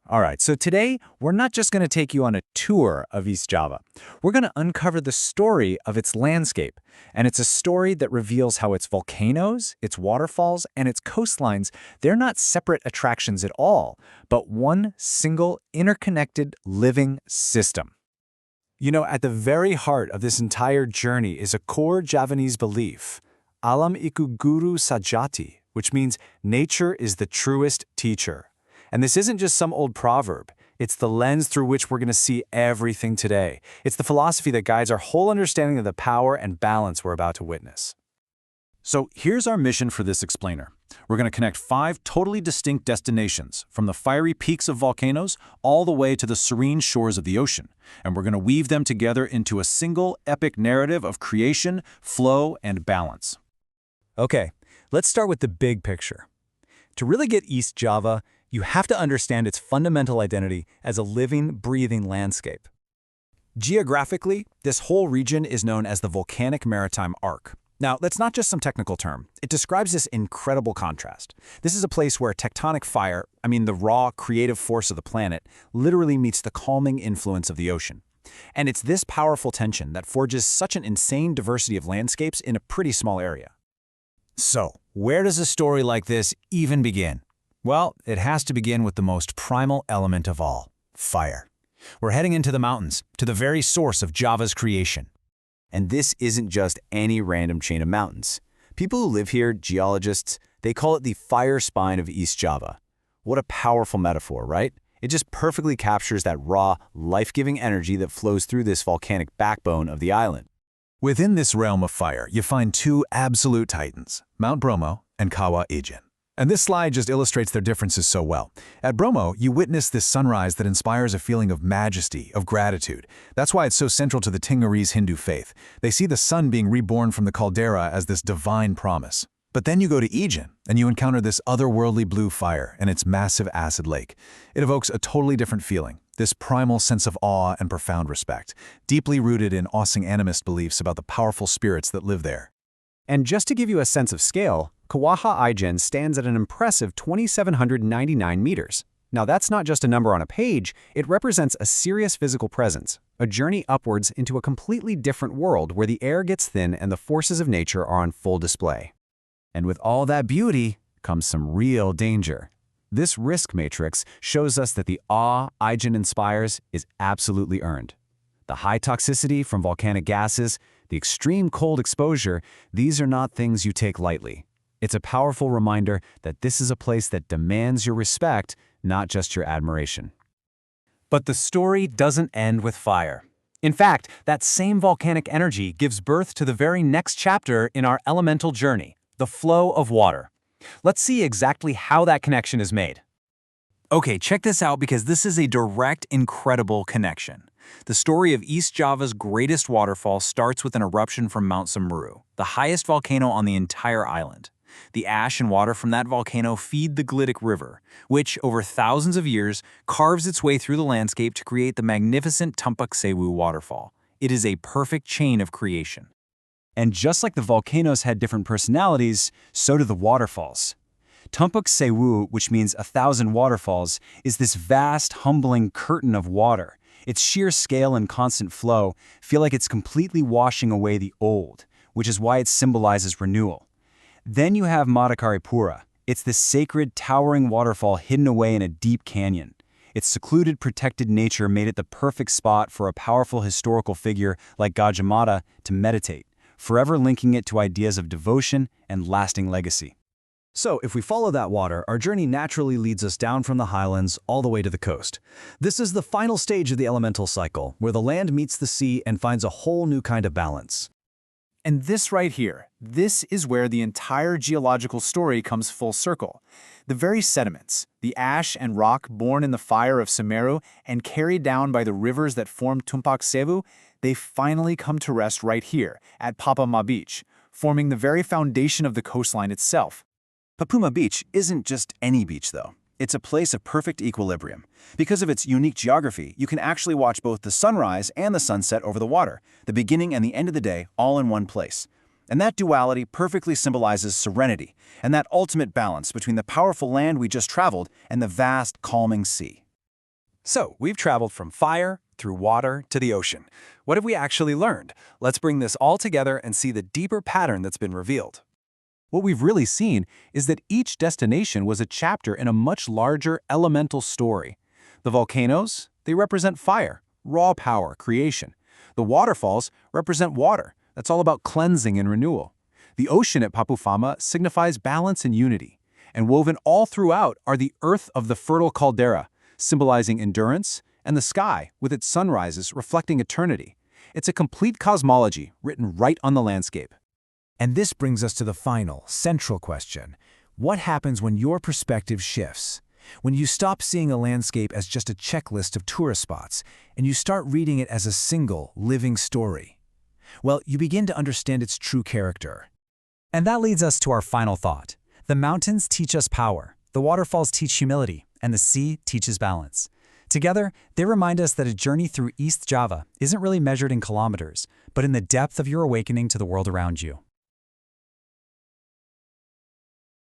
All right, so today we're not just going to take you on a tour of East Java. We're going to uncover the story of its landscape. And it's a story that reveals how its volcanoes, its waterfalls, and its coastlines, they're not separate attractions at all, but one single interconnected living system. You know, at the very heart of this entire journey is a core Javanese belief, Alam iku guru sajati, which means nature is the truest teacher. And this isn't just some old proverb. It's the lens through which we're going to see everything today. It's the philosophy that guides our whole understanding of the power and balance we're about to witness. So here's our mission for this explainer. We're going to connect 5 totally distinct destinations, from the fiery peaks of volcanoes all the way to the serene shores of the ocean. And we're going to weave them together into a single epic narrative of creation, flow, and balance. Okay, let's start with the big picture. To really get East Java, you have to understand its fundamental identity as a living, breathing landscape. Geographically, this whole region is known as the Volcanic Maritime Arc. Now, that's not just some technical term. It describes this incredible contrast. This is a place where tectonic fire, the raw, creative force of the planet, literally meets the calming influence of the ocean. And it's this powerful tension that forges such an insane diversity of landscapes in a pretty small area. So, where does a story like this even begin? Well, it has to begin with the most primal element of all, fire. We're heading into the mountains, to the very source of Java's creation. And this isn't just any random chain of mountains. People who live here, geologists, they call it the fire spine of East Java. What a powerful metaphor, right? It just perfectly captures that raw, life-giving energy that flows through this volcanic backbone of the island. Within this realm of fire, you find 2 absolute titans, Mount Bromo and Kawa Ijen. And this slide just illustrates their differences so well. At Bromo, you witness this sunrise that inspires a feeling of majesty, of gratitude. That's why it's so central to the Tingmarese Hindu faith. They see the sun being reborn from the caldera as this divine promise. But then you go to Ijen, and you encounter this otherworldly blue fire and its massive acid lake. It evokes a totally different feeling, this primal sense of awe and profound respect, deeply rooted in Osing animist beliefs about the powerful spirits that live there. And just to give you a sense of scale, Kawaha Ijen stands at an impressive 2,799 meters. Now that's not just a number on a page, it represents a serious physical presence, a journey upwards into a completely different world where the air gets thin and the forces of nature are on full display. And with all that beauty comes some real danger. This risk matrix shows us that the awe Ijen inspires is absolutely earned. The high toxicity from volcanic gases, the extreme cold exposure, these are not things you take lightly. It's a powerful reminder that this is a place that demands your respect, not just your admiration. But the story doesn't end with fire. In fact, that same volcanic energy gives birth to the very next chapter in our elemental journey, the flow of water. Let's see exactly how that connection is made. Okay, check this out because this is a direct, incredible connection. The story of East Java's greatest waterfall starts with an eruption from Mount Semeru, the highest volcano on the entire island. The ash and water from that volcano feed the Glitic River, which, over thousands of years, carves its way through the landscape to create the magnificent Tumpak Sewu waterfall. It is a perfect chain of creation. And just like the volcanoes had different personalities, so do the waterfalls. Tumpak Sewu, which means 1,000 waterfalls, is this vast, humbling curtain of water. Its sheer scale and constant flow feel like it's completely washing away the old, which is why it symbolizes renewal. Then you have Madakari. It's this sacred, towering waterfall hidden away in a deep canyon. Its secluded, protected nature made it the perfect spot for a powerful historical figure like Gajah Mada to meditate, forever linking it to ideas of devotion and lasting legacy. So, if we follow that water, our journey naturally leads us down from the highlands all the way to the coast. This is the final stage of the elemental cycle, where the land meets the sea and finds a whole new kind of balance. And this right here, this is where the entire geological story comes full circle. The very sediments, the ash and rock born in the fire of Semeru and carried down by the rivers that form Tumpak Sewu, they finally come to rest right here at Papuma Beach, forming the very foundation of the coastline itself. Papuma Beach isn't just any beach, though. It's a place of perfect equilibrium. Because of its unique geography, you can actually watch both the sunrise and the sunset over the water, the beginning and the end of the day, all in one place. And that duality perfectly symbolizes serenity and that ultimate balance between the powerful land we just traveled and the vast, calming sea. So, we've traveled from fire, through water, to the ocean. What have we actually learned? Let's bring this all together and see the deeper pattern that's been revealed. What we've really seen is that each destination was a chapter in a much larger elemental story. The volcanoes, they represent fire, raw power, creation. The waterfalls represent water. That's all about cleansing and renewal. The ocean at Papufama signifies balance and unity. And woven all throughout are the earth of the fertile caldera, symbolizing endurance, and the sky, with its sunrises reflecting eternity. It's a complete cosmology written right on the landscape. And this brings us to the final, central question. What happens when your perspective shifts? When you stop seeing a landscape as just a checklist of tourist spots, and you start reading it as a single, living story? Well, you begin to understand its true character. And that leads us to our final thought. The mountains teach us power, the waterfalls teach humility, and the sea teaches balance. Together, they remind us that a journey through East Java isn't really measured in kilometers, but in the depth of your awakening to the world around you.